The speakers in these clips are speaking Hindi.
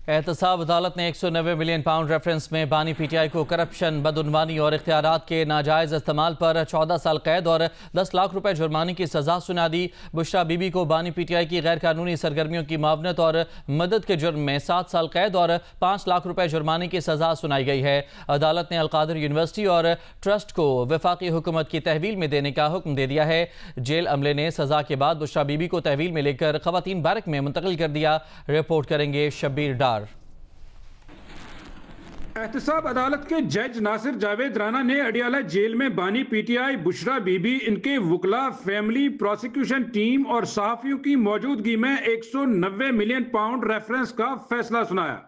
एहतसाब अदालत ने 190 मिलियन पाउंड रेफरेंस में बानी पीटीआई को करप्शन, बदउनवानी और इख्तियारात के नाजायज़ इस्तेमाल पर 14 साल कैद और 10 लाख रुपए जुर्माने की सजा सुना दी। बुशरा बीबी को बानी पीटीआई की गैर कानूनी सरगर्मियों की मावनत और मदद के जुर्म में 7 साल कैद और 5 लाख रुपए जुर्माने की सजा सुनाई गई है। अदालत ने अलकादर यूनिवर्सिटी और ट्रस्ट को वफाकी हुकूमत की तहवील में देने का हुक्म दे दिया है। जेल अमले ने सजा के बाद बुशरा बीबी को तहवील में लेकर खवातीन बैरक में मुंतकिल कर दिया। रिपोर्ट करेंगे शब्बीर डार। एहतसाब अदालत के जज नासिर जावेद राना ने अडियाला जेल में बानी पीटीआई, बुशरा बीबी, इनके वकला, फैमिली, प्रोसिक्यूशन टीम और सहाफियों की मौजूदगी में 190 मिलियन पाउंड रेफरेंस का फैसला सुनाया।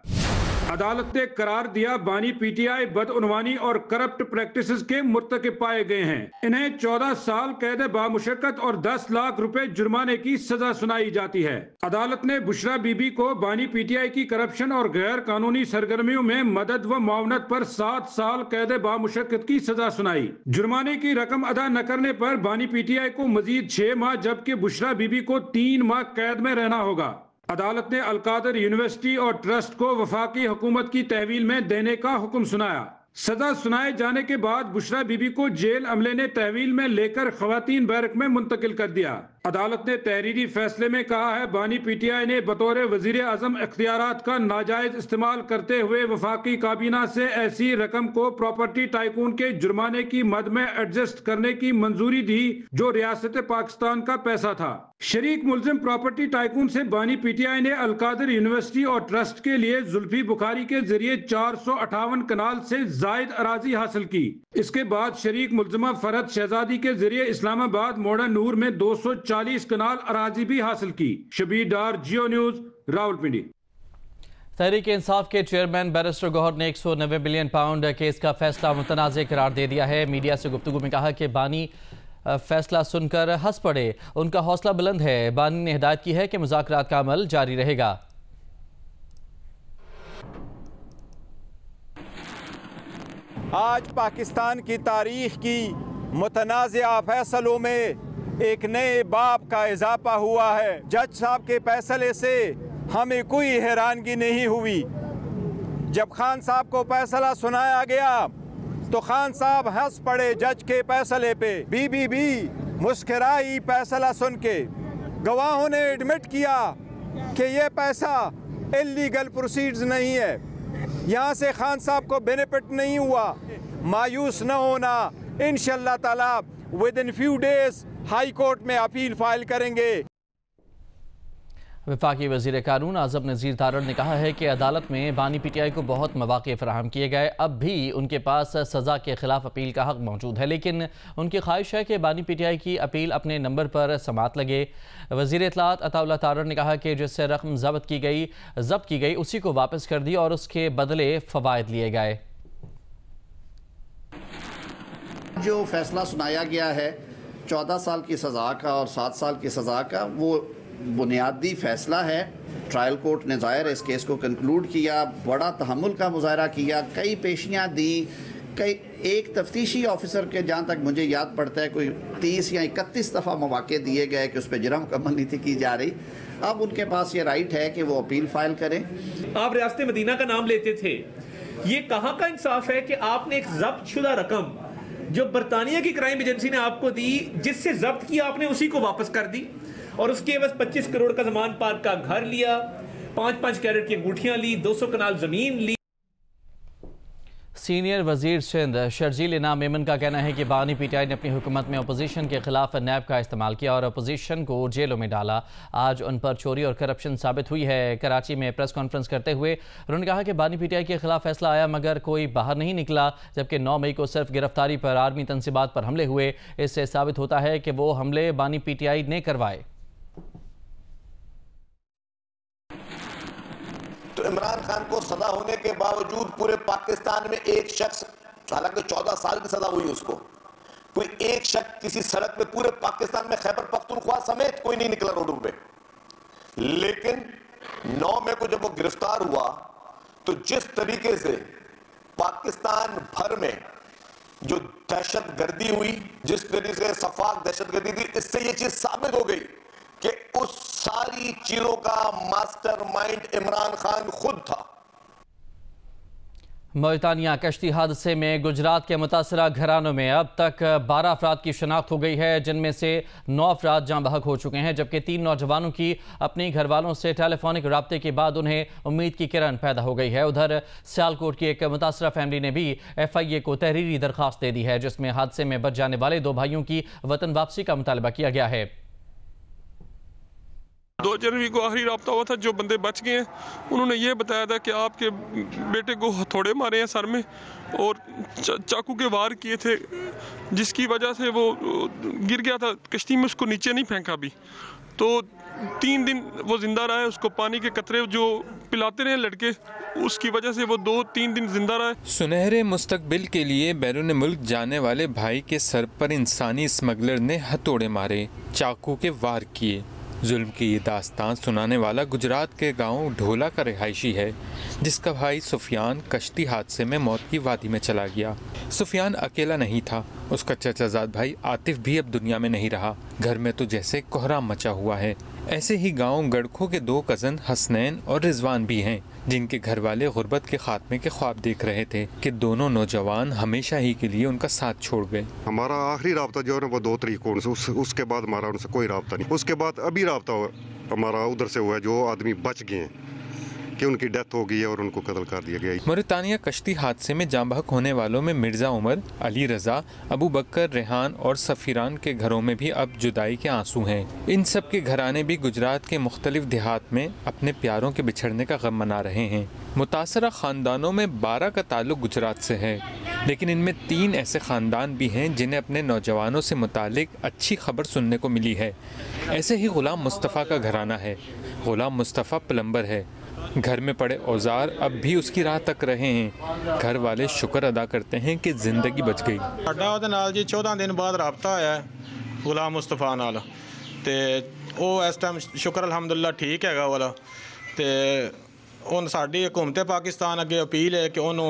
अदालत ने करार दिया बानी पीटीआई बदउनवानी और करप्ट प्रैक्टिसेस के मुर्तकिब पाए गए हैं। इन्हें 14 साल कैद बामुशक्कत और 10 लाख रुपए जुर्माने की सजा सुनाई जाती है। अदालत ने बुशरा बीबी को बानी पीटीआई की करप्शन और गैर कानूनी सरगर्मियों में मदद व मुआवनत पर 7 साल कैद बामुशक्कत की सजा सुनाई। जुर्माने की रकम अदा न करने पर बानी पीटीआई को मजीद 6 माह जबकि बुशरा बीबी को 3 माह कैद में रहना होगा। अदालत ने अलकादर यूनिवर्सिटी और ट्रस्ट को वफाकी हुकूमत की तहवील में देने का हुक्म सुनाया। सजा सुनाए जाने के बाद बुशरा बीबी को जेल अमले ने तहवील में लेकर खवातीन बैरक में मुंतकिल कर दिया। अदालत ने तहरीरी फैसले में कहा है बानी पीटीआई ने बतौर वजीर आजम इख्तियारात का नाजायज इस्तेमाल करते हुए वफाकी काबीना से ऐसी रकम को प्रॉपर्टी टाइकून के जुर्माने की मद में एडजस्ट करने की मंजूरी दी जो रियासत पाकिस्तान का पैसा था। शरीक मुलजिम प्रॉपर्टी टाइकून से बानी पीटीआई ने अलकादर यूनिवर्सिटी और ट्रस्ट के लिए जुल्फी बुखारी के जरिए 458 कनाल से जायद अराजी हासिल की। इसके बाद शरीक मुलजिमा फरहत शहजादी के जरिए इस्लामाबाद मॉडर्न नूर में 240 कनाल अराजी भी हासिल की। शबीर डार, जियो न्यूज, रावलपिंडी। तहरीक इंसाफ के चेयरमैन बैरिस्टर गौहर ने 190 मिलियन पाउंड केस का फैसला मुतनाज़ करार दे दिया है। मीडिया से गुफ्तगू में कहा कि बानी फैसला सुनकर हंस पड़े, उनका हौसला बुलंद है। बानी ने हिदायत की है कि मुज़ाकरात का अमल जारी रहेगा। आज पाकिस्तान की तारीख की मुतनाज़िया फैसलों में एक नए बाब का इजाफा हुआ है। जज साहब के फैसले से हमें कोई हैरानगी नहीं हुई। जब खान साहब को फैसला सुनाया गया तो खान साहब हंस पड़े जज के फैसले पे। बीबी भी मुस्कुराई फैसला सुन के। गवाहों ने एडमिट किया कि ये पैसा इलीगल प्रोसीड्स नहीं है, यहाँ से खान साहब को बेनिफिट नहीं हुआ। मायूस न होना, इंशाअल्लाह ताला with in few days high court में अपील फाइल करेंगे। वफाकी वज़ीर कानून आज़म नज़ीर तारड़ ने कहा है कि अदालत में बानी पीटीआई को बहुत मौक़े फराहम किए गए, अब भी उनके पास सज़ा के खिलाफ अपील का हक़ मौजूद है, लेकिन उनकी ख्वाहिश है कि बानी पीटीआई की अपील अपने नंबर पर समात लगे। वज़ीर इत्तलात अताउल्लाह तारड़ ने कहा कि जिससे रकम जब्त की गई उसी को वापस कर दी और उसके बदले फ़वाइद लिए गए। जो फैसला सुनाया गया है 14 साल की सज़ा का और 7 साल की सज़ा का, वो बुनियादी फ़ैसला है। ट्रायल कोर्ट ने ज़ाहिर इस केस को कंक्लूड किया, बड़ा तहम्मुल का मुज़ाहरा किया, कई पेशियाँ दी, एक तफ्तीशी ऑफिसर के जहाँ तक मुझे याद पड़ता है कोई 30 या 31 दफ़ा मौक़े दिए गए कि उस पर जुर्म मुकम्मल नहीं थी की जा रही। अब उनके पास ये राइट है कि वो अपील फाइल करें। आप रियासत मदीना का नाम लेते थे, ये कहाँ का इंसाफ है कि आपने एक जब्त शुदा रकम जो बरतानिया की क्राइम एजेंसी ने आपको दी, जिससे जब्त किया आपने उसी को वापस कर दी और उसके बस 25 करोड़ का जमान पार्क का घर लिया, 5-5 कैरेट की अंगूठियां ली, 200 कनाल जमीन ली। सीनियर वजीर सिंध शर्जील इनाम मेमन का कहना है कि बानी पीटीआई ने अपनी हुकूमत में अपोजिशन के खिलाफ नैब का इस्तेमाल किया और अपोजिशन को जेलों में डाला। आज उन पर चोरी और करप्शन साबित हुई है। कराची में प्रेस कॉन्फ्रेंस करते हुए उन्होंने कहा कि बानी पीटीआई के खिलाफ फैसला आया मगर कोई बाहर नहीं निकला, जबकि 9 मई को सिर्फ गिरफ्तारी पर आर्मी तनसीबात पर हमले हुए। इससे साबित होता है कि वो हमले बानी पीटीआई ने करवाए। तो इमरान खान को सजा होने के बावजूद पूरे पाकिस्तान में एक शख्स, हालांकि 14 साल की सजा हुई उसको, कोई एक शख्स किसी सड़क पे पूरे पाकिस्तान में खैबर पख्तूनख्वा समेत कोई नहीं निकला रोडों पे। लेकिन 9 मई को जब वो गिरफ्तार हुआ तो जिस तरीके से पाकिस्तान भर में जो दहशतगर्दी हुई, जिस तरीके से सफाक दहशतगर्दी थी, इससे ये चीज साबित हो गई कि उस सारी चीजों का मास्टरमाइंड इमरान खान खुद था। मौरितानिया कश्ती हादसे में गुजरात के मुतासरा घरानों में अब तक 12 अफराद की शनाख्त हो गई है, जिनमें से 9 अफराद जाँ बहक हो चुके हैं, जबकि 3 नौजवानों की अपनी घर वालों से टेलीफोनिक रब्ते के बाद उन्हें उम्मीद की किरण पैदा हो गई है। उधर सियालकोट की एक मुतासरा फैमिली ने भी FIA को तहरीरी दरख्वास्त दे दी है, जिसमें हादसे में बच जाने वाले 2 भाइयों की वतन वापसी का मुतालबा किया गया है। 2 जनवरी को आखिरी रब्ता हुआ था। जो बंदे बच गए हैं उन्होंने ये बताया था कि आपके बेटे को हथौड़े मारे हैं सर में और चाकू के वार किए थे, जिसकी वजह से वो गिर गया था कश्ती में, उसको नीचे नहीं फेंका भी। तो 3 दिन वो जिंदा रहा है, उसको पानी के कतरे जो पिलाते रहे लड़के, उसकी वजह से वो 2-3 दिन जिंदा रहा है। सुनहरे मुस्तकबिल के लिए बैरून मुल्क जाने वाले भाई के सर पर इंसानी स्मगलर ने हथौड़े मारे, चाकू के वार किए। जुल्म की ये दास्तान सुनाने वाला गुजरात के गांव ढोला का रिहायशी है, जिसका भाई सुफियान कश्ती हादसे में मौत की वादी में चला गया। सुफियान अकेला नहीं था, उसका चचाजाद भाई आतिफ भी अब दुनिया में नहीं रहा। घर में तो जैसे कोहराम मचा हुआ है। ऐसे ही गांव गड़खों के 2 कज़न हसनैन और रिजवान भी हैं, जिनके घर वाले गुर्बत के खात्मे के ख्वाब देख रहे थे कि दोनों नौजवान हमेशा ही के लिए उनका साथ छोड़ गए। हमारा आखिरी राब्ता जो है वो 2 तारीख को उसके बाद हमारा उनसे कोई राब्ता नहीं। उसके बाद अभी राब्ता हमारा उधर से हुआ है, जो आदमी बच गए हैं कि उनकी डेथ हो गई है और उनको कत्ल कर दिया गया है। मौरितानिया कश्ती हादसे में जाँ बहक होने वालों में मिर्ज़ा उमर, अली रज़ा, अबू बकर, रेहान और सफ़ीरान के घरों में भी अब जुदाई के आंसू हैं। इन सब के घराने भी गुजरात के मुख्तलिफ देहात में अपने प्यारों के बिछड़ने का गम मना रहे हैं। मुतासरा ख़ानदानों में 12 का ताल्लुक गुजरात से है, लेकिन इनमें 3 ऐसे ख़ानदान भी हैं जिन्हें अपने नौजवानों से मुतालिक अच्छी खबर सुनने को मिली है। ऐसे ही ग़ुलाम मुस्तफ़ा का घराना है। ग़ुलाम मुस्तफ़ा प्लम्बर है। घर में पड़े औजार अब भी उसकी राह तक रहे हैं। घर वाले शुक्र अदा करते हैं कि ज़िंदगी बच गई। साडा ਉਹਦੇ ਨਾਲ जी 14 दिन बाद राबता होया गुलाम मुस्तफा नाल ते ਉਹ ਇਸ ਟਾਈਮ शुक्र अलहमदुल्ला ठीक हैगा वाला ਤੇ ਹੁਣ ਸਾਡੀ हुकूमत पाकिस्तान अगे अपील है कि ਉਹਨੂੰ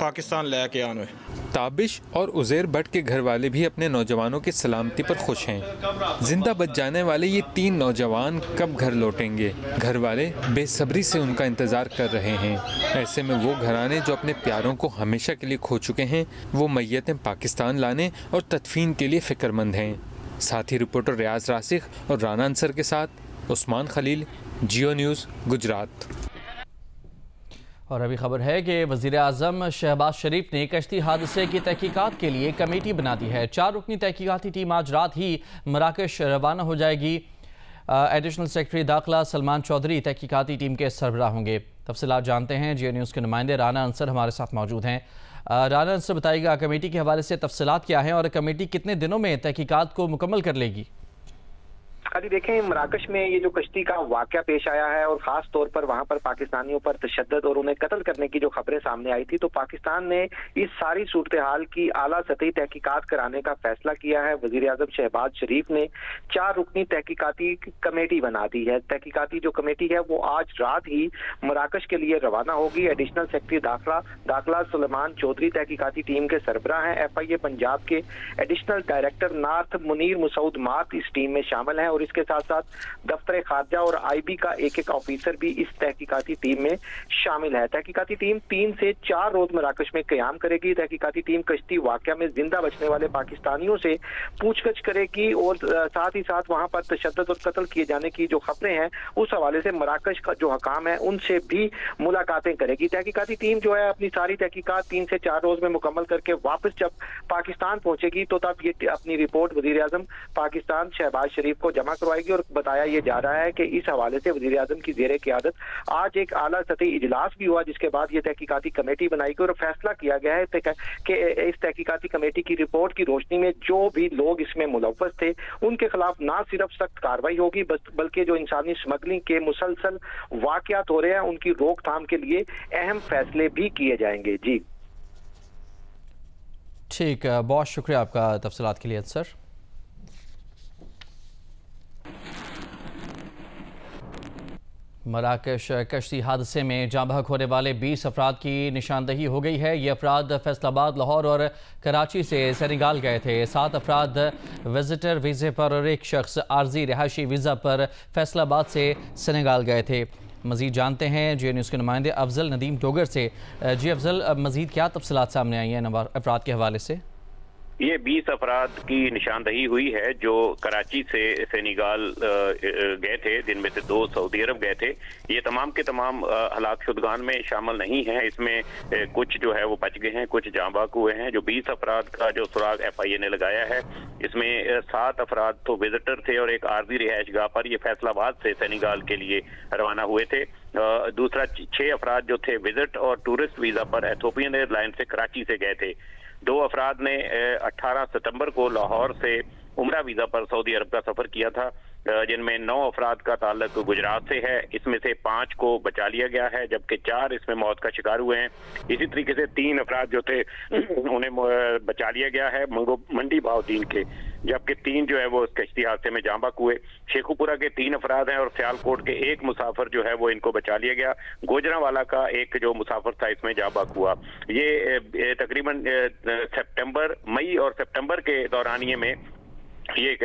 पाकिस्तान लेके आने। ताबिश और उज़ैर भट्ट के घर वाले भी अपने नौजवानों की सलामती पर खुश हैं। जिंदा बच जाने वाले ये 3 नौजवान कब घर लौटेंगे? घर वाले बेसब्री से उनका इंतज़ार कर रहे हैं। ऐसे में वो घराने जो अपने प्यारों को हमेशा के लिए खो चुके हैं, वो मैयतें पाकिस्तान लाने और तदफीन के लिए फ़िक्रमंद हैं। साथी रिपोर्टर रियाज रासिख और राना अंसर के साथ उस्मान खलील, जियो न्यूज़, गुजरात। और अभी खबर है कि वज़ीर आज़म शहबाज शरीफ ने कश्ती हादसे की तहकीकात के लिए कमेटी बना दी है। 4 रुकनी तहकीकाती टीम आज रात ही मराकश रवाना हो जाएगी। एडिशनल सेक्रेटरी दाखिला सलमान चौधरी तहकीकाती टीम के सरबराह होंगे। तफसीलात जानते हैं, जियो न्यूज़ के नुमाइंदे राना अंसर हमारे साथ मौजूद हैं। राना अंसर, बताइएगा कमेटी के हवाले से तफसीलात क्या हैं और कमेटी कितने दिनों में तहकीकात को मुकम्मल कर लेगी? अभी देखें, मराकश में ये जो कश्ती का वाकया पेश आया है और ख़ास तौर पर वहाँ पर पाकिस्तानियों पर तशद्दुद और उन्हें कत्ल करने की जो खबरें सामने आई थी, तो पाकिस्तान ने इस सारी सूरत हाल की आला सतही तहकीकात कराने का फैसला किया है। वज़ीर आज़म शहबाज शरीफ ने 4 रुकनी तहकीकाती कमेटी बना दी है। तहकीकाती जो कमेटी है वो आज रात ही मराकश के लिए रवाना होगी। एडिशनल सेक्रेटरी दाखिला सलमान चौधरी तहकीकाती टीम के सरबराह हैं। FIA पंजाब के एडिशनल डायरेक्टर नार्थ मुनीर मुसऊद मात इस टीम में शामिल हैं और इसके साथ साथ दफ्तर खारजा और IB का एक ऑफिसर भी इस तहकीकाती टीम में शामिल है। तहकीकाती टीम 3 से 4 रोज मराकश में क़याम करेगी। तहकीकाती टीम कश्ती वाकया में जिंदा बचने वाले पाकिस्तानियों से पूछगछ करेगी और साथ ही साथ वहां पर तशद्दुद और कत्ल किए जाने की जो खबरें हैं उस हवाले से मराकश का जो हकाम है उनसे भी मुलाकातें करेगी। तहकीकाती टीम जो है अपनी सारी तहकीकात 3 से 4 रोज में मुकम्मल करके वापस जब पाकिस्तान पहुंचेगी तो तब ये अपनी रिपोर्ट वज़ीर आज़म पाकिस्तान शहबाज शरीफ को जमा करवाएगी। और बताया ये जा रहा है कि इस हवाले से वज़ीर आज़म की ज़ेरे क़यादत आज एक आला सतही इजलास भी हुआ, जिसके बाद ये तहकीकाती कमेटी बनाई गई और फैसला किया गया है कि इस तहकीकाती कमेटी की रिपोर्ट की रोशनी में जो भी लोग इसमें मुलव्वस थे उनके खिलाफ ना सिर्फ सख्त कार्रवाई होगी बल्कि जो इंसानी स्मगलिंग के मुसलसल वाक़यात हो रहे हैं उनकी रोकथाम के लिए अहम फैसले भी किए जाएंगे। जी ठीक, बहुत शुक्रिया आपका तफसीलात के लिए सर। मराकश कश्ती हादसे में जाँ बहक होने वाले 20 अफराद की निशानदही हो गई है। ये अफराद फैसलाबाद, लाहौर और कराची से सेनेगाल गए थे। 7 अफराद विजिटर वीज़े पर और एक शख्स आर्जी रिहायशी वीज़ा पर फैसलाबाद से सेनेगाल गए थे। मज़ीद जानते हैं जे न्यूज़ के नुमाइंदे अफजल नदीम डोगर से। जी अफजल, मज़ीद क्या तफसीलात सामने आई हैं अफराद के हवाले से? ये 20 अफराद की निशानदही हुई है जो कराची से सेनेगाल गए थे, जिनमें से 2 सऊदी अरब गए थे। ये तमाम के तमाम हलाक शुदगान में शामिल नहीं हैं। इसमें कुछ जो है वो बच गए हैं, कुछ जाँ बाक हुए हैं। जो 20 अफराद का जो सुराग FIA ने लगाया है, इसमें 7 अफराद तो विजिटर थे और एक आर्जी रिहायशगाह पर ये फैसलाबाद से सेनेगाल के लिए रवाना हुए थे। दूसरा 6 अफराद जो थे विजिट और टूरिस्ट वीज़ा पर एथियोपियन एयरलाइन से कराची से गए थे। 2 अफराद ने 18 सितंबर को लाहौर से उम्रा वीज़ा पर सऊदी अरब का सफ़र किया था, जिनमें 9 अफराद का ताल्लुक गुजरात से है। इसमें से 5 को बचा लिया गया है, जबकि 4 इसमें मौत का शिकार हुए हैं। इसी तरीके से 3 अफराद जो थे उन्हें बचा लिया गया है मंडी भावदीन के, जबकि 3 जो है वो उस कश्ती हादसे में जाँ बाक हुए। शेखुपुरा के 3 अफराद हैं और सियालकोट के 1 मुसाफिर जो है वो इनको बचा लिया गया। गोजरावाला का एक जो मुसाफिर था इसमें जाँ बाक हुआ। ये तकरीबन मई और सितंबर के दौरानिए में ये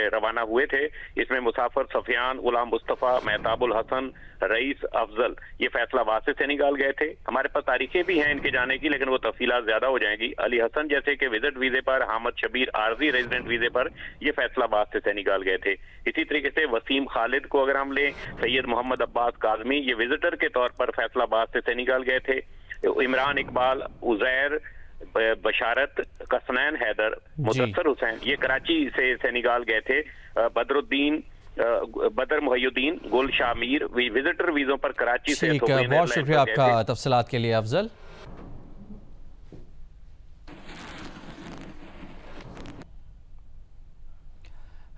रवाना हुए थे। इसमें मुसाफिर सफियान, गुलाम मुस्तफ़ा, मेहताबुल हसन, रईस अफजल ये फैसलाबाद से सेनेगाल गए थे। हमारे पास तारीखें भी हैं इनके जाने की, लेकिन वो तफसीलात ज्यादा हो जाएंगी। अली हसन जैसे कि विजिट वीजे पर, हामिद शबीर आर्जी रेजिडेंट वीजे पर ये फैसलाबाद से सेनेगाल गए थे। इसी तरीके से वसीम खालिद को अगर हम लें, सैयद मोहम्मद अब्बास काजमी ये विजिटर के तौर पर फैसलाबाद से सेनेगाल गए थे। इमरान इकबाल, उजैर, बशारत, कसनैन हैदर, मुदस्सर हुसैन ये कराची से सेनेगाल गए थे। बदर मुहय्युद्दीन, गुल शामीर विजिटर वीजों पर कराची से। बहुत शुक्रिया आपका तफसीलात के लिए अफजल।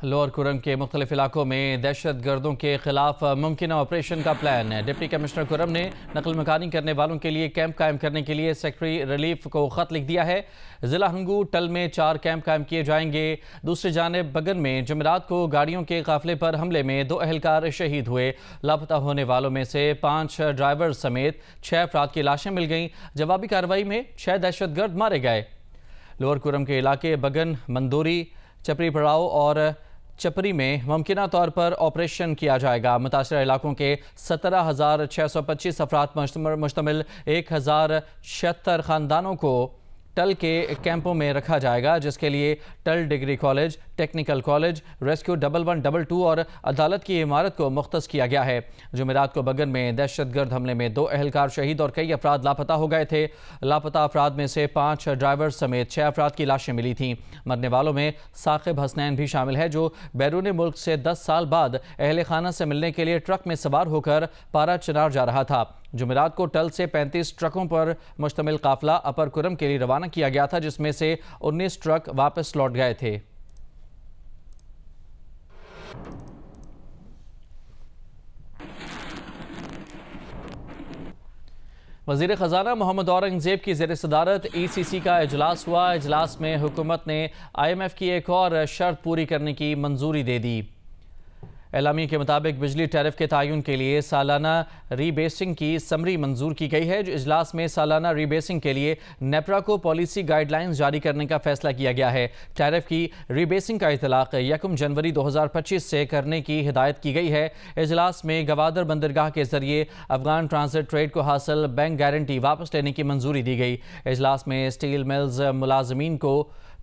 लोअर कुरम के मुख्तलिफ इलाकों में दहशत गर्दों के खिलाफ मुमकिन ऑपरेशन का प्लान है। डिप्टी कमिश्नर कुरम ने नकल मकानी करने वालों के लिए कैंप कायम करने के लिए सेक्रेटरी रिलीफ को खत लिख दिया है। जिला हंगू टल में 4 कैंप कायम किए जाएंगे। दूसरी जानिब बगन में जमेरात को गाड़ियों के काफिले पर हमले में 2 अहलकार शहीद हुए। लापता होने वालों में से 5 ड्राइवर समेत 6 अफराद की लाशें मिल गईं। जवाबी कार्रवाई में 6 दहशत गर्द मारे गए। लोअर कुरम के इलाके बगन, मंदोरी, चपरी पड़ाव और चपरी में मुमकिना तौर पर ऑपरेशन किया जाएगा। मुतासरा इलाकों के 17,625 अफराद मुश्तमिल 1,076 खानदानों को टल के कैंपों में रखा जाएगा, जिसके लिए टल degree college, technical college, rescue 1112 और अदालत की इमारत को मुख्तस किया गया है। जुमेरात को बगन में दहशतगर्द हमले में 2 अहलकार शहीद और कई अफराद लापता हो गए थे। लापता अफराद में से 5 ड्राइवर समेत 6 अफराद की लाशें मिली थीं। मरने वालों में साकिब हसनैन भी शामिल है, जो बैरून मुल्क से 10 साल बाद अहले खाना से मिलने के लिए ट्रक में सवार होकर पारा चिनार जा रहा था। जुमेरात को टल से 35 ट्रकों पर मुश्तमिल काफिला अपर कुरम के लिए रवाना किया गया था, जिसमें से 19 ट्रक वापस लौट गए थे। वज़ीर ख़जाना मोहम्मद औरंगज़ेब की ज़ेर सदारत ECC का इजलास हुआ। इजलास में हुकूमत ने IMF की एक और शर्त पूरी करने की मंजूरी दे दी। एलामी के मुताबिक बिजली टैरिफ के तयन के लिए सालाना रीबेसिंग की समरी मंजूर की गई है। जो इजलास में सालाना रीबेसिंग के लिए नेपरा को पॉलिसी गाइडलाइंस जारी करने का फैसला किया गया है। टैरिफ की रीबेसिंग का इतलाक 1 जनवरी 2025 से करने की हिदायत की गई है। इजलास में गवादर बंदरगाह के जरिए अफगान ट्रांजिट ट्रेड को हासिल बैंक गारंटी वापस लेने की मंजूरी दी गई। इजलास में स्टील मिल्स मुलाजमीन को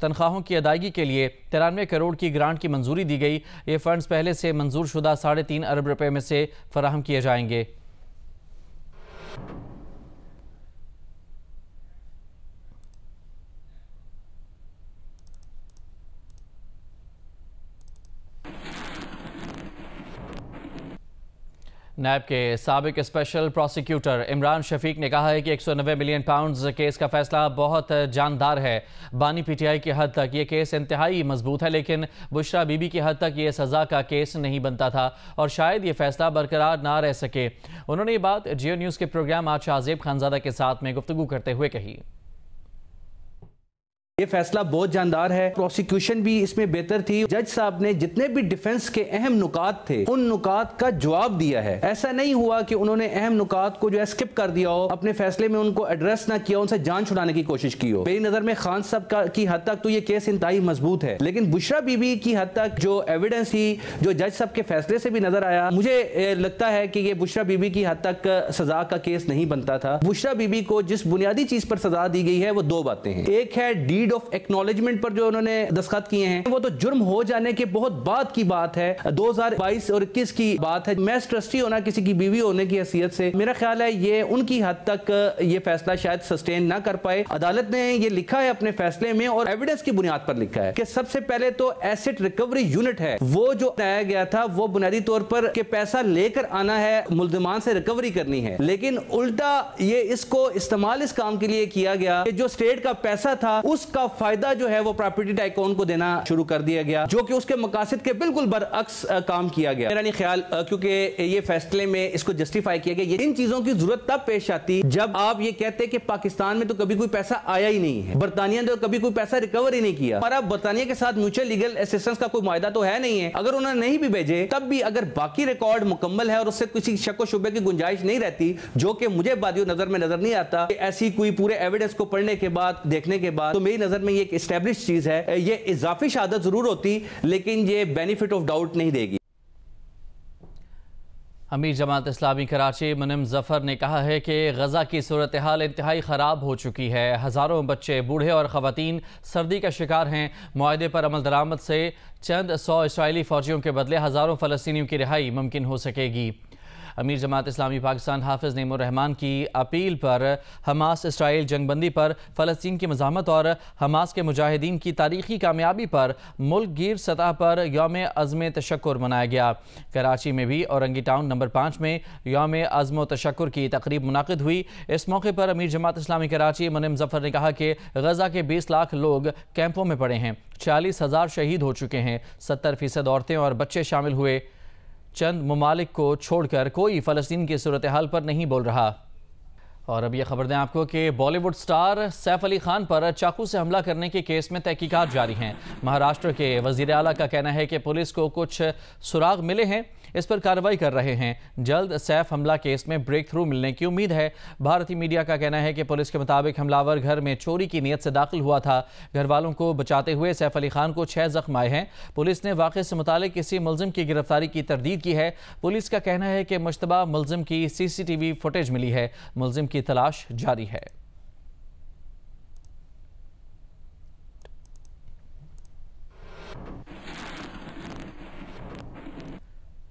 तनख्वाहों की अदायगी के लिए 93 करोड़ की ग्रांट की मंजूरी दी गई। ये फंड्स पहले से मंजूर शुदा 3.5 अरब रुपए में से फराहम किए जाएंगे। नैब के साबिक स्पेशल प्रोसिक्यूटर इमरान शफीक ने कहा है कि 190 मिलियन पाउंड्स केस का फैसला बहुत जानदार है। बानी PTI की हद तक ये केस इंतहाई मजबूत है, लेकिन बुशरा बीबी की हद तक ये सज़ा का केस नहीं बनता था और शायद ये फैसला बरकरार ना रह सके। उन्होंने ये बात जियो न्यूज़ के प्रोग्राम आज शाहजेब खानजादा के साथ में गुफ्तगू करते हुए कही। ये फैसला बहुत जानदार है। प्रोसिक्यूशन भी इसमें बेहतर थी। जज साहब ने जितने भी डिफेंस के अहम नुकात थे उन नुकात का जवाब दिया है। ऐसा नहीं हुआ कि उन्होंने अहम नुकात को जो है स्किप कर दिया हो, अपने फैसले में उनको एड्रेस ना किया, उनसे जान छुड़ाने की कोशिश की हो। मेरी नजर में खान साहब की हद तक तो ये केस इंतहाई मजबूत है, लेकिन बुशरा बीबी की हद तक जो एविडेंस थी, जो जज साहब के फैसले से भी नजर आया, मुझे लगता है कि ये बुशरा बीबी की हद तक सजा का केस नहीं बनता था। बुशरा बीबी को जिस बुनियादी चीज पर सजा दी गई है वो दो बातें हैं। एक है डीड ऑफ एक्नॉलेजमेंट पर जो उन्होंने दस्तखत किए हैं, वो तो जुर्म हो जाने के बहुत बाद की बात है, 2022 और 21 की बात है। मैं ट्रस्टी होना किसी की बीवी होने की हैसियत से मेरा ख्याल है ये उनकी हद तक ये फैसला शायद सस्टेन ना कर पाए। अदालत ने ये लिखा है अपने फैसले में और एविडेंस की बुनियाद पर लिखा है कि सबसे पहले तो एसेट रिकवरी यूनिट है, वो जो बनाया गया था वो बुनियादी तौर पर कि पैसा लेकर आना है, मुल्जिमान से रिकवरी करनी है, लेकिन उल्टा ये इसको इस्तेमाल इस काम के लिए किया गया कि जो स्टेट का पैसा था उसका फायदा जो है वो प्रॉपर्टी टाइकून को देना शुरू कर दिया गया, जो कि उसके मकासद के बिल्कुल बरअक्स काम किया गया। मेरा नहीं ख्याल, क्योंकि ये फैसले में इसको जस्टिफाई किया गया। इन चीजों की जरूरत तब पेश आती जब आप ये कहते कि पाकिस्तान में तो कभी कोई पैसा आया ही नहीं है, बरतानिया ने तो कभी कोई पैसा रिकवर ही नहीं किया, और अब बरतानिया के साथ म्यूचुअल लीगल असिस्टेंस का कोई मुआहदा तो है नहीं है। अगर उन्होंने नहीं भी भेजे तब भी अगर बाकी रिकॉर्ड मुकम्मल है और उससे किसी शक व शुबे की गुंजाइश नहीं रहती, जो कि मुझे बादियों नजर में नजर नहीं आता, ऐसी कोई पूरे एविडेंस को पढ़ने के बाद, देखने के बाद, तो मेरी नजर में ये एक एस्टैब्लिश चीज है। ये इजाफी शहादत जरूर होती लेकिन ये बेनिफिट ऑफ डाउट नहीं देगी। अमीर जमात इस्लामी कराची मुनिम जफर ने कहा है कि गजा की सूरत हाल इंतहाई ख़राब हो चुकी है। हज़ारों बच्चे, बूढ़े और ख़वातीन सर्दी का शिकार हैं। मुआहदे पर अमल दरामद से चंद 100 इसराइली फ़ौजियों के बदले हज़ारों फ़लस्तीनियों की रिहाई मुमकिन हो सकेगी। अमीर जमात इस्लामी पाकिस्तान हाफिज़ नईमुर रहमान की अपील पर हमास इसराइल जंगबंदी पर फ़लस्तीन की मज़ाहमत और हमास के मुजाहिदीन की तारीख़ी कामयाबी पर मुल्क गिर सतह पर यौम अज़्म तशक्कुर मनाया गया। कराची में भी औरंगी टाउन नंबर 5 में यौम अज़्म तशक्कुर की तकरीब मुनाकिद हुई। इस मौके पर अमीर जमात इस्लामी कराची मुनिम जफर ने कहा कि गजा के 20 लाख लोग कैंपों में पड़े हैं, 40,000 शहीद हो चुके हैं, 70% औरतें और बच्चे शामिल हुए। चंद ममालिक को छोड़कर कोई फ़लस्तीन की सूरत हाल पर नहीं बोल रहा। और अब यह खबर दें आपको कि बॉलीवुड स्टार सैफ अली खान पर चाकू से हमला करने के केस में तहकीकात जारी हैं। महाराष्ट्र के वज़ीर आला का कहना है कि पुलिस को कुछ सुराग मिले हैं, इस पर कार्रवाई कर रहे हैं। जल्द सैफ हमला केस में ब्रेक थ्रू मिलने की उम्मीद है। भारतीय मीडिया का कहना है कि पुलिस के मुताबिक हमलावर घर में चोरी की नीयत से दाखिल हुआ था। घर वालों को बचाते हुए सैफ अली खान को 6 जख्म आए हैं। पुलिस ने वाक़े से मुतालिक किसी मुल्ज़िम की गिरफ्तारी की तरदीद की है। पुलिस का कहना है कि मुश्तबा मुल्ज़िम की CCTV फुटेज मिली है। मुल्ज़िम की तलाश जारी है।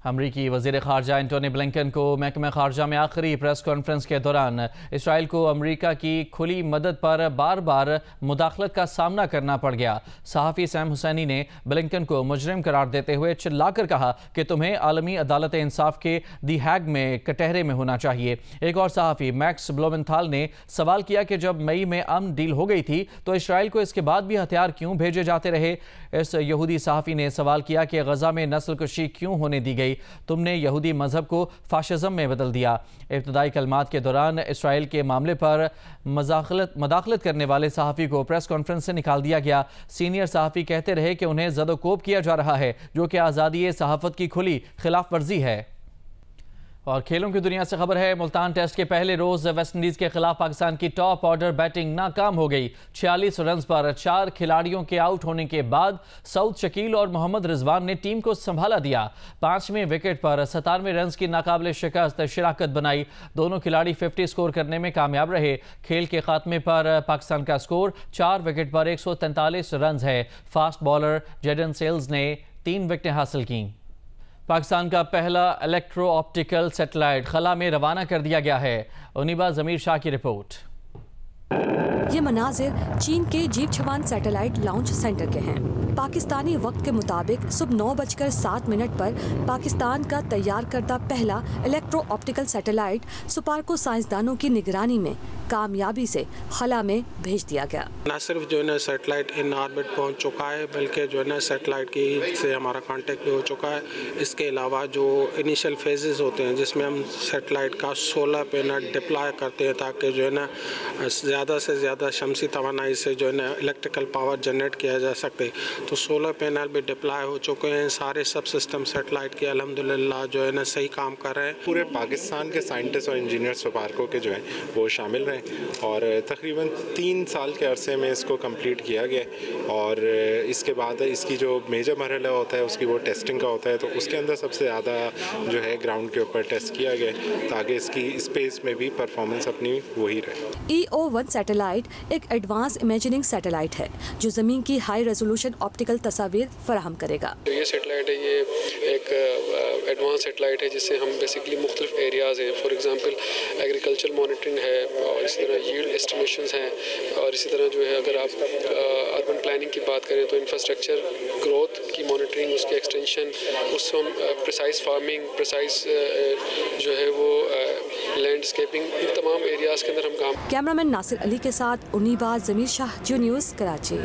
अमरीकी वज़ीर ख़ारजा एंटोनी ब्लिंकन को महकमा ख़ारजा में आखिरी प्रेस कॉन्फ्रेंस के दौरान इसराइल को अमरीका की खुली मदद पर बार बार मुदाखलत का सामना करना पड़ गया। सहाफ़ी सैम हुसैनी ने ब्लिंकन को मुजरिम करार देते हुए चिल्लाकर कहा कि तुम्हें आलमी अदालत इंसाफ के दी हैग में कटहरे में होना चाहिए। एक और सहाफ़ी मैक्स ब्लोमेंथाल ने सवाल किया कि जब मई में अमन डील हो गई थी तो इसराइल को इसके बाद भी हथियार क्यों भेजे जाते रहे। इस यहूदी सहाफ़ी ने सवाल किया कि गजा में नस्लकुशी क्यों होने दी गई, तुमने यहूदी मजहब को फाशिज्म में बदल दिया। इब्तदाई कलमात के दौरान इसराइल के मामले पर मदाखलत करने वाले सहाफ़ी को प्रेस कॉन्फ्रेंस से निकाल दिया गया। सीनियर सहाफ़ी कहते रहे कि उन्हें ज़दोकोब किया जा रहा है, जो कि आज़ादी सहाफ़त की खुली खिलाफ वर्जी है। और खेलों की दुनिया से खबर है, मुल्तान टेस्ट के पहले रोज वेस्ट इंडीज के खिलाफ पाकिस्तान की टॉप ऑर्डर बैटिंग नाकाम हो गई। 46 रन पर 4 खिलाड़ियों के आउट होने के बाद सऊद शकील और मोहम्मद रिजवान ने टीम को संभाला दिया। 5वें विकेट पर 97 रन की नाकाबिले शिकस्त शिराकत बनाई। दोनों खिलाड़ी 50 स्कोर करने में कामयाब रहे। खेल के खात्मे पर पाकिस्तान का स्कोर 4 विकेट पर 143 रन है। फास्ट बॉलर जेडन सेल्स ने 3 विकेटें हासिल की। पाकिस्तान का पहला इलेक्ट्रो ऑप्टिकल सैटेलाइट खला में रवाना कर दिया गया है। उनिबा जमीर शाह की रिपोर्ट। ये मनाजिर चीन के जीपछवान सैटेलाइट लॉन्च सेंटर के हैं। पाकिस्तानी वक्त के मुताबिक सुबह 9:07 पर पाकिस्तान का तैयार करदा पहला इलेक्ट्रो ऑप्टिकल सैटेलाइट सुपार्को साइंसदानों की निगरानी में कामयाबी से खला में भेज दिया गया। न सिर्फ जो है ना सैटेलाइट इन ऑर्बिट पहुंच चुका है, बल्कि जो है ना सैटेलाइट की से हमारा कांटेक्ट भी हो चुका है। इसके अलावा जो इनिशियल फेजेस होते हैं जिसमें हम सैटेलाइट का सोलर पैनल डिप्लॉय करते हैं ताकि जो है ना ज़्यादा से ज़्यादा शमसी तवानाई से जो है ना इलेक्ट्रिकल पावर जनरेट किया जा सके, तो सोलर पैनल भी डिप्लॉय हो चुके हैं। सारे सब सिस्टम सैटेलाइट के अल्हम्दुलिल्लाह जो है ना सही काम कर रहे हैं। पूरे पाकिस्तान के साइंटिस्ट और इंजीनियर्स वपारकों के जो हैं वो शामिल रहे और तकरीबन 3 साल के अरसे में इसको कंप्लीट किया गया और इसके बाद इसकी जो मेजर मरहला होता है उसकी वो टेस्टिंग का होता है, तो उसके अंदर सबसे ज़्यादा जो है ग्राउंड के ऊपर टेस्ट किया गया ताकि इसकी स्पेस में भी परफॉर्मेंस अपनी वही रहे। EO-1 सैटेलाइट एक एडवांस इमेजिनिंग सैटेलाइट है जो ज़मीन की हाई रेजोल्यूशन ऑप्टिकल तस्वीर फराहम करेगा। ये सैटेलाइट है, ये एक एडवांस सैटेलाइट है जिससे हम बेसिकली मुख्तलिफ एरियाज़ हैं, फॉर एग्जांपल एग्रीकल्चर मॉनिटरिंग है और इसी तरह यील्ड एस्टिमेशंस हैं और इसी तरह जो है अगर आप अर्बन प्लानिंग की बात करें तो इंफ्रास्ट्रक्चर ग्रोथ की मॉनिटरिंग, उसकी एक्सटेंशन, उससे हम प्रिसाइज फार्मिंग, प्रिसाइज जो है वो लैंडस्केपिंग, इन तमाम एरियाज़ के अंदर हम काम। कैमरामैन नासिर अली के साथ उन्नीबाज जमीर शाह, जियो न्यूज़, कराची।